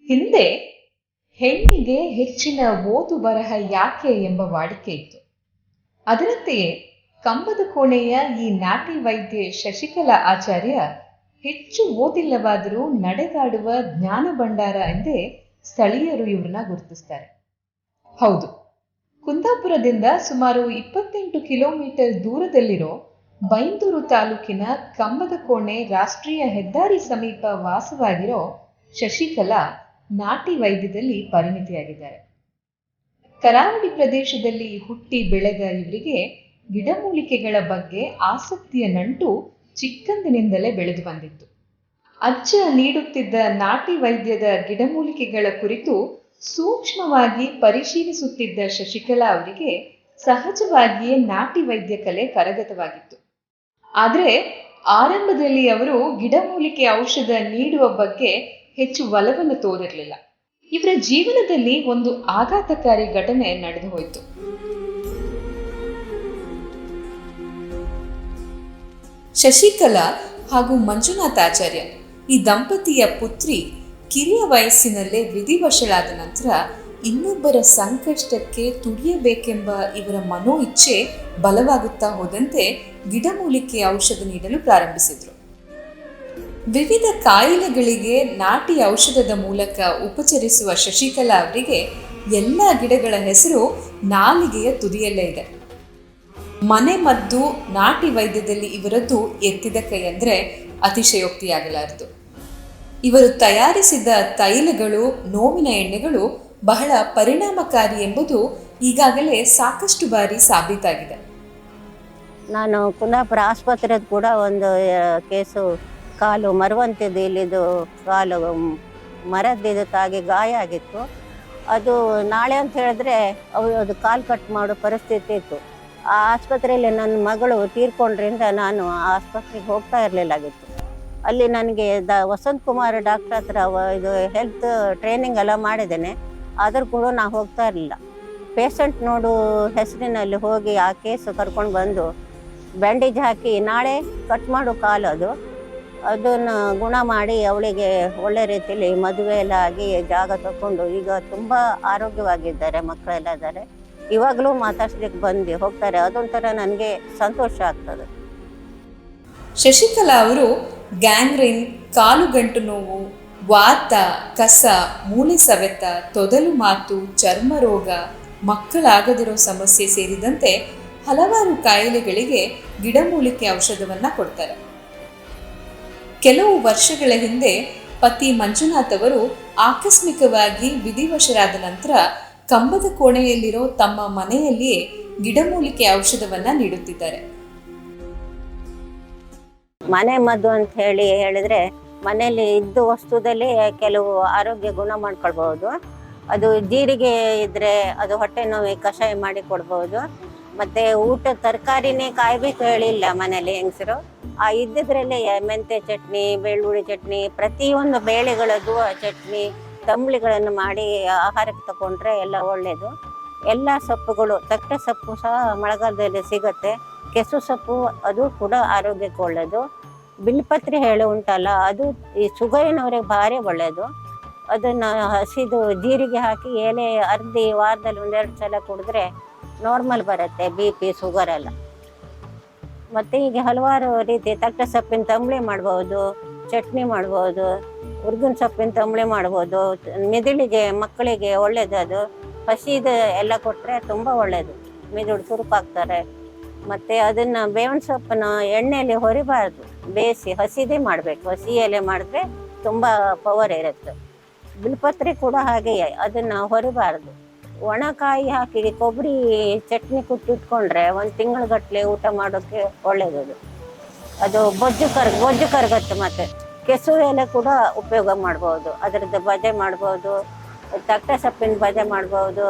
ಹಿಂದೆ ಹೆಣ್ಣಿಗೆ ಹೆಚ್ಚಿನ ಓದು ಬರಹ ಯಾಕೆ ಎಂಬ ವಾಡಿಕೆ ಇತ್ತು. ಅದರಂತೆಯೇ ಕಂಬದ ಕೋಣೆಯ ಈ ನಾಟಿ ವೈದ್ಯೆ ಶಶಿಕಲಾ ಆಚಾರ್ಯ ಹೆಚ್ಚು ಓದಿಲ್ಲವಾದರೂ ನಡೆದಾಡುವ ಜ್ಞಾನ ಭಂಡಾರ ಎಂದೇ ಸ್ಥಳೀಯರು ಇವ್ರನ್ನ ಗುರುತಿಸ್ತಾರೆ. ಹೌದು, ಕುಂದಾಪುರದಿಂದ ಸುಮಾರು 28 ಕಿಲೋಮೀಟರ್ ದೂರದಲ್ಲಿರೋ ಬೈಂದೂರು ತಾಲೂಕಿನ ಕಂಬದ ಕೋಣೆ ರಾಷ್ಟ್ರೀಯ ಹೆದ್ದಾರಿ ಸಮೀಪ ವಾಸವಾಗಿರೋ ಶಶಿಕಲಾ ನಾಟಿ ವೈದ್ಯದಲ್ಲಿ ಪರಿಣಿತಿಯಾಗಿದ್ದಾರೆ. ಕರಾವಳಿ ಪ್ರದೇಶದಲ್ಲಿ ಹುಟ್ಟಿ ಬೆಳೆದ ಇವರಿಗೆ ಗಿಡಮೂಲಿಕೆಗಳ ಬಗ್ಗೆ ಆಸಕ್ತಿಯ ನಂಟು ಚಿಕ್ಕಂದಿನಿಂದಲೇ ಬೆಳೆದು ಬಂದಿತ್ತು. ಅಜ್ಜ ನೀಡುತ್ತಿದ್ದ ನಾಟಿ ವೈದ್ಯದ ಗಿಡಮೂಲಿಕೆಗಳ ಕುರಿತು ಸೂಕ್ಷ್ಮವಾಗಿ ಪರಿಶೀಲಿಸುತ್ತಿದ್ದ ಶಶಿಕಲಾ ಅವರಿಗೆ ಸಹಜವಾಗಿಯೇ ನಾಟಿ ವೈದ್ಯ ಕಲೆ ಕರಗತವಾಗಿತ್ತು. ಆದರೆ ಆರಂಭದಲ್ಲಿ ಅವರು ಗಿಡಮೂಲಿಕೆ ಔಷಧ ನೀಡುವ ಬಗ್ಗೆ ಹೆಚ್ಚು ಒಲವನ್ನು ತೋರಿರಲಿಲ್ಲ. ಇವರ ಜೀವನದಲ್ಲಿ ಒಂದು ಆಘಾತಕಾರಿ ಘಟನೆ ನಡೆದು ಹೋಯಿತು. ಶಶಿಕಲಾ ಹಾಗೂ ಮಂಜುನಾಥಾಚಾರ್ಯ ಈ ದಂಪತಿಯ ಪುತ್ರಿ ಕಿರಿಯ ವಯಸ್ಸಿನಲ್ಲೇ ವಿಧಿವಶಳಾದ ನಂತರ ಇನ್ನೊಬ್ಬರ ಸಂಕಷ್ಟಕ್ಕೆ ತುಡಿಯಬೇಕೆಂಬ ಇವರ ಮನೋ ಇಚ್ಛೆ ಬಲವಾಗುತ್ತಾ ಹೋದಂತೆ ಗಿಡಮೂಲಿಕೆ ಔಷಧ ನೀಡಲು ಪ್ರಾರಂಭಿಸಿದರು. ವಿವಿಧ ಕಾಯಿಲೆಗಳಿಗೆ ನಾಟಿ ಔಷಧದ ಮೂಲಕ ಉಪಚರಿಸುವ ಶಶಿಕಲಾ ಅವರಿಗೆ ಎಲ್ಲ ಗಿಡಗಳ ಹೆಸರು ನಾಲಿಗೆಯ ತುದಿಯಲ್ಲೇ ಇದೆ. ಮನೆ ಮದ್ದು ನಾಟಿ ವೈದ್ಯದಲ್ಲಿ ಇವರದ್ದು ಎತ್ತಿದ ಕೈ ಅಂದರೆ ಅತಿಶಯೋಕ್ತಿಯಾಗಲಾರದು. ಇವರು ತಯಾರಿಸಿದ ತೈಲಗಳು, ನೋವಿನ ಎಣ್ಣೆಗಳು ಬಹಳ ಪರಿಣಾಮಕಾರಿ ಎಂಬುದು ಈಗಾಗಲೇ ಸಾಕಷ್ಟು ಬಾರಿ ಸಾಬೀತಾಗಿದೆ. ನಾನು ಕುಂದಾಪುರ ಆಸ್ಪತ್ರೆದು ಕೂಡ ಒಂದು ಕೇಸು, ಕಾಲು ಮರವಂತಿದ್ದು, ಇಲ್ಲಿದು ಕಾಲು ಮರದ್ದು ತಾಗಿ ಗಾಯ ಆಗಿತ್ತು. ಅದು ನಾಳೆ ಅಂತ ಹೇಳಿದ್ರೆ ಅದು ಕಾಲು ಕಟ್ ಮಾಡೋ ಪರಿಸ್ಥಿತಿ ಇತ್ತು. ಆ ಆಸ್ಪತ್ರೆಯಲ್ಲಿ ನನ್ನ ಮಗಳು ತೀರ್ಕೊಂಡ್ರಿಂದ ನಾನು ಆ ಆಸ್ಪತ್ರೆಗೆ ಹೋಗ್ತಾ ಇರಲಿಲ್ಲಾಗಿತ್ತು. ಅಲ್ಲಿ ನನಗೆ ವಸಂತ್ ಕುಮಾರ್ ಡಾಕ್ಟರ್ ಹತ್ರ ಇದು ಹೆಲ್ತ್ ಟ್ರೈನಿಂಗ್ ಎಲ್ಲ ಮಾಡಿದ್ದೇನೆ. ಆದರೂ ಕೂಡ ನಾನು ಹೋಗ್ತಾ ಇರಲಿಲ್ಲ. ಪೇಷಂಟ್ ನೋಡು ಹೆಸರಿನಲ್ಲಿ ಹೋಗಿ ಆ ಕೇಸು ಕರ್ಕೊಂಡು ಬಂದು ಬ್ಯಾಂಡೇಜ್ ಹಾಕಿ ನಾಳೆ ಕಟ್ ಮಾಡು ಕಾಲು ಅದನ್ನು ಗುಣ ಮಾಡಿ ಅವಳಿಗೆ ಒಳ್ಳೆ ರೀತಿಯಲ್ಲಿ ಮದುವೆ ಎಲ್ಲ ಆಗಿ ಜಾಗ ತಗೊಂಡು ಈಗ ತುಂಬ ಆರೋಗ್ಯವಾಗಿದ್ದಾರೆ, ಮಕ್ಕಳೆಲ್ಲ ಇದ್ದಾರೆ. ಇವಾಗಲೂ ಮಾತಾಡ್ಸ್ಲಿಕ್ಕೆ ಬಂದು ಹೋಗ್ತಾರೆ. ಅದೊಂಥರ ನನಗೆ ಸಂತೋಷ ಆಗ್ತದೆ. ಶಶಿಕಲಾ ಅವರು ಗ್ಯಾಂಗ್ರೀನ್, ಕಾಲುಗಂಟು ನೋವು, ವಾತ, ಕಸ, ಮೂಳೆ ಸವೆತ, ತೊದಲು ಮಾತು, ಚರ್ಮ ರೋಗ, ಮಕ್ಕಳಾಗದಿರೋ ಸಮಸ್ಯೆ ಸೇರಿದಂತೆ ಹಲವಾರು ಕಾಯಿಲೆಗಳಿಗೆ ಗಿಡಮೂಲಿಕೆ ಔಷಧವನ್ನು ಕೊಡ್ತಾರೆ. ಕೆಲವು ವರ್ಷಗಳ ಹಿಂದೆ ಪತಿ ಮಂಜುನಾಥ್ ಅವರು ಆಕಸ್ಮಿಕವಾಗಿ ವಿಧಿವಶರಾದ ನಂತರ ಕಂಬದ ಕೋಣೆಯಲ್ಲಿರೋ ತಮ್ಮ ಮನೆಯಲ್ಲಿಯೇ ಗಿಡಮೂಲಿಕೆ ಔಷಧವನ್ನು ನೀಡುತ್ತಿದ್ದಾರೆ. ಮನೆ ಮದ್ದು ಅಂತ ಹೇಳಿದ್ರೆ ಮನೆಯಲ್ಲಿ ಇದ್ದ ವಸ್ತುದಲ್ಲಿ ಕೆಲವು ಆರೋಗ್ಯ ಗುಣ ಮಾಡ್ಕೊಳ್ಬಹುದು. ಅದು ಜೀರಿಗೆ ಇದ್ರೆ ಅದು ಹೊಟ್ಟೆ ನೋವಿಗೆ ಕಷಾಯ ಮಾಡಿ ಕೊಡ್ಬೋದು. ಮತ್ತೆ ಊಟ ತರಕಾರಿನೇ ಕಾಯ್ಬೇಕು ಹೇಳಿಲ್ಲ ಮನೇಲಿ ಹೆಂಗಸರು. ಆ ಇದ್ದಿದ್ರಲ್ಲೇ ಮೆಂತೆ ಚಟ್ನಿ, ಬೆಳ್ಳುಳ್ಳಿ ಚಟ್ನಿ, ಪ್ರತಿಯೊಂದು ಬೇಳೆಗಳದ್ದು ಚಟ್ನಿ, ತಂಬಳಿಗಳನ್ನು ಮಾಡಿ ಆಹಾರಕ್ಕೆ ತಗೊಂಡ್ರೆ ಎಲ್ಲ ಒಳ್ಳೆಯದು. ಎಲ್ಲ ಸೊಪ್ಪುಗಳು, ತಟ್ಟೆ ಸೊಪ್ಪು ಸಹ ಮಳೆಗಾಲದಲ್ಲಿ ಸಿಗುತ್ತೆ. ಕೆಸು ಸೊಪ್ಪು ಅದು ಕೂಡ ಆರೋಗ್ಯಕ್ಕೆ ಒಳ್ಳೆಯದು. ಬಿಲ್ಪತ್ರೆ ಹೇಳಿ ಉಂಟಲ್ಲ, ಅದು ಈ ಶುಗರಿನವ್ರಿಗೆ ಭಾರಿ ಒಳ್ಳೆಯದು. ಅದನ್ನು ಹಸಿದು ಜೀರಿಗೆ ಹಾಕಿ ಎಲೆ ಅರ್ಧಿ ವಾರದಲ್ಲಿ 1-2 ಸಲ ಕುಡಿದ್ರೆ ನಾರ್ಮಲ್ ಬರುತ್ತೆ, BP, ಶುಗರ್ ಎಲ್ಲ. ಮತ್ತು ಈಗ ಹಲವಾರು ರೀತಿ ತಟ್ಟೆ ಸೊಪ್ಪಿನ ತಂಬಳಿ ಮಾಡ್ಬೋದು, ಚಟ್ನಿ ಮಾಡ್ಬೋದು, ಹುರ್ಗಿನ ಸೊಪ್ಪಿನ ತಂಬಳಿ ಮಾಡ್ಬೋದು. ಮಿದುಳಿಗೆ ಮಕ್ಕಳಿಗೆ ಒಳ್ಳೇದು. ಅದು ಹಸಿದು ಎಲ್ಲ ಕೊಟ್ಟರೆ ತುಂಬ ಒಳ್ಳೆಯದು, ಮಿದುಳು ಚುರುಕಾಗ್ತಾರೆ. ಮತ್ತು ಅದನ್ನು ಬೇವಿನ ಸೊಪ್ಪನ್ನ ಎಣ್ಣೆಯಲ್ಲಿ ಹೊರಿಬಾರ್ದು, ಬೇಯಿಸಿ ಹಸಿದೇ ಮಾಡಬೇಕು. ಹಸಿ ಎಲೆ ಮಾಡಿದ್ರೆ ತುಂಬ ಪವರ್ ಇರುತ್ತೆ. ಬಿಲ್ಪತ್ರೆ ಕೂಡ ಹಾಗೆಯೇ, ಅದನ್ನು ಹೊರಬಾರ್ದು. ಒಣಕಾಯಿ ಹಾಕಿ ಕೊಬ್ಬರಿ ಚಟ್ನಿ ಕುಟ್ಟಿಟ್ಕೊಂಡ್ರೆ 1 ತಿಂಗಳಗಟ್ಟಲೆ ಊಟ ಮಾಡೋಕ್ಕೆ ಒಳ್ಳೆಯದು. ಅದು ಬೊಜ್ಜು ಕರಗತ್ತೆ. ಮತ್ತು ಕೆಸು ಎಲೆ ಕೂಡ ಉಪಯೋಗ ಮಾಡ್ಬೋದು, ಅದರದ್ದು ಬಜೆ ಮಾಡ್ಬೋದು, ತಟ್ಟೆ ಸೊಪ್ಪಿನ ಬಜೆ ಮಾಡ್ಬೋದು.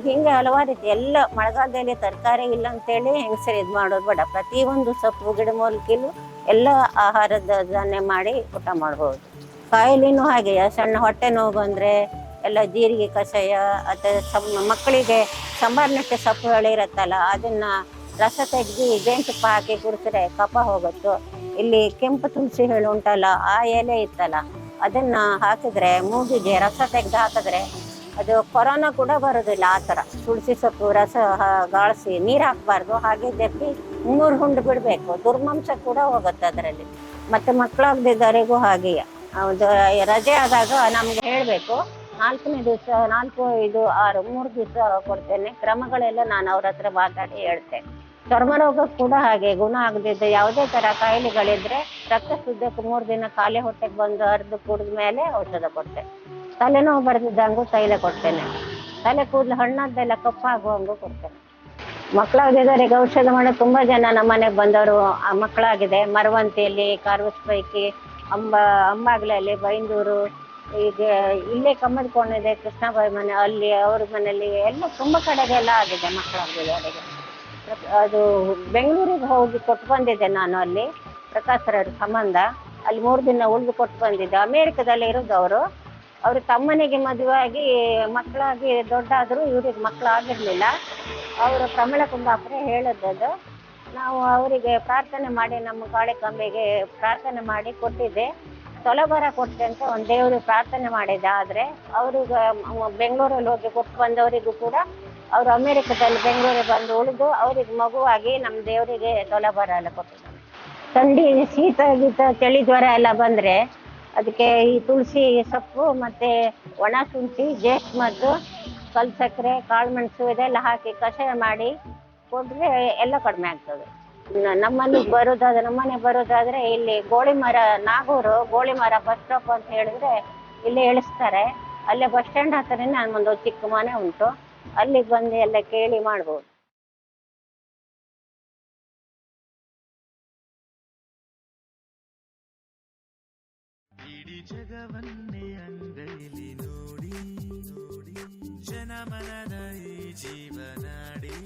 ಹೀಗೆ ಹಲವಾರು ರೀತಿ ಎಲ್ಲ. ಮಳೆಗಾಲದಲ್ಲಿ ತರಕಾರಿ ಇಲ್ಲ ಅಂತೇಳಿ ಹೆಂಗಸರು ಇದು ಮಾಡೋದು ಬೇಡ. ಪ್ರತಿಯೊಂದು ಸೊಪ್ಪು ಗಿಡಮೂಲಿಕೆಯಲ್ಲೂ ಎಲ್ಲ ಆಹಾರದ ಧಾನ್ಯ ಮಾಡಿ ಊಟ ಮಾಡ್ಬೋದು. ಕಾಯಿಲೆನೂ ಹಾಗೆಯೇ, ಸಣ್ಣ ಹೊಟ್ಟೆ ನೋವು ಬಂದರೆ ಎಲ್ಲ ಜೀರಿಗೆ ಕಷಾಯ ಅಥವಾ ಮಕ್ಕಳಿಗೆ ಸಂಬಾರನಟ್ಟೆ ಸೊಪ್ಪುಗಳು ಇರುತ್ತಲ್ಲ, ಅದನ್ನು ರಸ ತೆಗೆದು ಜೇನುತುಪ್ಪ ಹಾಕಿ ಕುಡಿಸಿದ್ರೆ ಕಫ ಹೋಗುತ್ತೋ. ಇಲ್ಲಿ ಕೆಂಪು ತುಳಸಿ ಹೇಳು ಉಂಟಲ್ಲ, ಆ ಎಲೆ ಇತ್ತಲ್ಲ, ಅದನ್ನ ಹಾಕಿದ್ರೆ ಮೂಗಿಗೆ ರಸ ತೆಗೆದು ಹಾಕಿದ್ರೆ ಅದು ಕೊರೋನಾ ಕೂಡ ಬರೋದಿಲ್ಲ. ಆ ಥರ ತುಳಸಿ ಸೊಪ್ಪು ರಸ ಗಾಳಿಸಿ ನೀರು ಹಾಕಬಾರ್ದು, ಹಾಗೆ ದೆಪ್ಪಿ ಮೂರು ಹುಂಡು ಬಿಡಬೇಕು. ದುರ್ಮಾಂಸ ಕೂಡ ಹೋಗುತ್ತೆ ಅದರಲ್ಲಿ. ಮತ್ತು ಮಕ್ಕಳಾಗದಿದ್ದವರಿಗೂ ಹಾಗೆಯೇ ಅದು ರಜೆ ಆದಾಗ ನಮ್ಗೆ ಹೇಳಬೇಕು. 4ನೇ ದಿವಸ 4, 5, 6, 3 ದಿವಸ ಕೊಡ್ತೇನೆ. ಕ್ರಮಗಳೆಲ್ಲ ನಾನು ಅವ್ರ ಹತ್ರ ಮಾತಾಡಿ ಹೇಳ್ತೇನೆ. ಚರ್ಮರೋಗ ಕೂಡ ಹಾಗೆ ಗುಣ ಆಗದಿದ್ದ ಯಾವುದೇ ಥರ ಕಾಯಿಲೆಗಳಿದ್ರೆ ರಕ್ತ ಶುದ್ಧಕ್ಕೆ 3 ದಿನ ಖಾಲಿ ಹೊಟ್ಟೆಗೆ ಬಂದು ಅರ್ದು ಕುಡಿದ ಮೇಲೆ ಔಷಧ ಕೊಡ್ತೇನೆ. ತಲೆನೋವು ಬರ್ದಿದ್ದಂಗೂ ತೈಲ ಕೊಡ್ತೇನೆ. ತಲೆ ಕೂದಲು ಹಣ್ಣಾದ್ದೆಲ್ಲ ಕಪ್ಪಾಗುವಂಗೂ ಕೊಡ್ತೇನೆ. ಮಕ್ಕಳಾಗಿದ್ದವರಿಗೆ ಔಷಧ ಮಾಡೋ ತುಂಬ ಜನ ನಮ್ಮ ಮನೆಗೆ ಬಂದವರು ಮಕ್ಕಳಾಗಿದೆ. ಮರವಂತಿಯಲ್ಲಿ, ಕಾರ್ವಸ್ಪೈಕಿ, ಅಂಬಾಗ್ಲಲ್ಲಿ, ಬೈಂದೂರು, ಈಗ ಇಲ್ಲೇ ಕಮ್ಮದಕೊಂಡಿದೆ ಕೃಷ್ಣಾಬಾಯಿ ಮನೆ, ಅಲ್ಲಿ ಅವ್ರ ಮನೆಯಲ್ಲಿ ಎಲ್ಲ ತುಂಬ ಕಡೆಗೆಲ್ಲ ಆಗಿದೆ ಮಕ್ಕಳಾಗಿದ್ದವರಿಗೆ. ಅದು ಬೆಂಗಳೂರಿಗೆ ಹೋಗಿ ಕೊಟ್ಟು ಬಂದಿದ್ದೆ ನಾನು. ಅಲ್ಲಿ ಪ್ರಕಾಶರವ್ರ ಸಂಬಂಧ ಅಲ್ಲಿ 3 ದಿನ ಉಳಿದು ಕೊಟ್ಟು ಬಂದಿದ್ದೆ. ಅಮೇರಿಕದಲ್ಲಿ ಇರೋದು ಅವರು. ಅವ್ರ ತಮ್ಮನಿಗೆ ಮದುವೆ ಆಗಿ ಮಕ್ಕಳಾಗಿ ದೊಡ್ಡಾದರೂ ಇವ್ರಿಗೆ ಮಕ್ಕಳಾಗಿರ್ಲಿಲ್ಲ. ಅವರು ಪ್ರಮಿಳ ಕುಂದಾಪುರ ಹೇಳಿದ್ದದು. ನಾವು ಅವರಿಗೆ ಪ್ರಾರ್ಥನೆ ಮಾಡಿ ನಮ್ಮ ಕಾಳಿಕಾಂಬೆಗೆ ಪ್ರಾರ್ಥನೆ ಮಾಡಿ ಕೊಟ್ಟಿದ್ದೆ. ತೊಲಬರ ಕೊಟ್ಟೆ ಅಂತ ಒಂದು ದೇವ್ರಿಗೆ ಪ್ರಾರ್ಥನೆ ಮಾಡಿದ್ದೆ. ಆದರೆ ಅವ್ರಿಗೆ ಬೆಂಗಳೂರಲ್ಲಿ ಹೋಗಿ ಕೊಟ್ಟು ಬಂದವರಿಗೂ ಕೂಡ ಅವರು ಅಮೇರಿಕದಲ್ಲಿ ಬೆಂಗಳೂರಿಗೆ ಬಂದು ಉಳಿದು ಅವ್ರಿಗೆ ಮಗುವಾಗಿ ನಮ್ಮ ದೇವರಿಗೆ ತೊಲಬರ ಎಲ್ಲ ಕೊಟ್ಟಿದ್ದಾರೆ. ಥಂಡಿ, ಶೀತ, ಗೀತ, ಚಳಿ, ಜ್ವರ ಎಲ್ಲ ಬಂದರೆ ಅದಕ್ಕೆ ಈ ತುಳಸಿ ಸೊಪ್ಪು ಮತ್ತು ಒಣ ಶುಂಠಿ, ಜೇಷ್ಮದ್ದು, ಕಲ್ಲು ಸಕ್ಕರೆ, ಕಾಳು ಮೆಣಸು ಇದೆಲ್ಲ ಹಾಕಿ ಕಷಾಯ ಮಾಡಿ ಕೊಟ್ಟರೆ ಎಲ್ಲ ಕಡಿಮೆ ಆಗ್ತದೆ. ನಮ್ಮಲ್ಲಿ ಬರೋದಾದ್ರೆ, ನಮ್ಮನೆ ಬರೋದಾದರೆ ಇಲ್ಲಿ ಗೋಳಿಮರ, ನಾಗೂರು ಗೋಳಿಮರ ಬಸ್ ಸ್ಟಾಪ್ ಅಂತ ಹೇಳಿದ್ರೆ ಇಲ್ಲೇ ಇಳಿಸ್ತಾರೆ. ಅಲ್ಲೇ ಬಸ್ ಸ್ಟ್ಯಾಂಡ್ ಹತ್ತಿರನೇ ಒಂದು ಚಿಕ್ಕ ಮನೆ ಉಂಟು. ಅಲ್ಲಿಗೆ ಬಂದು ಎಲ್ಲ ಕೇಳಿ ಮಾಡ್ಬೋದು. ಇಡೀ ಜಗವನ್ನೇ ಅಂಗೈಲಿ ನೋಡಿ, ಜನಮನದ ಈ ಜೀವನಾಡಿ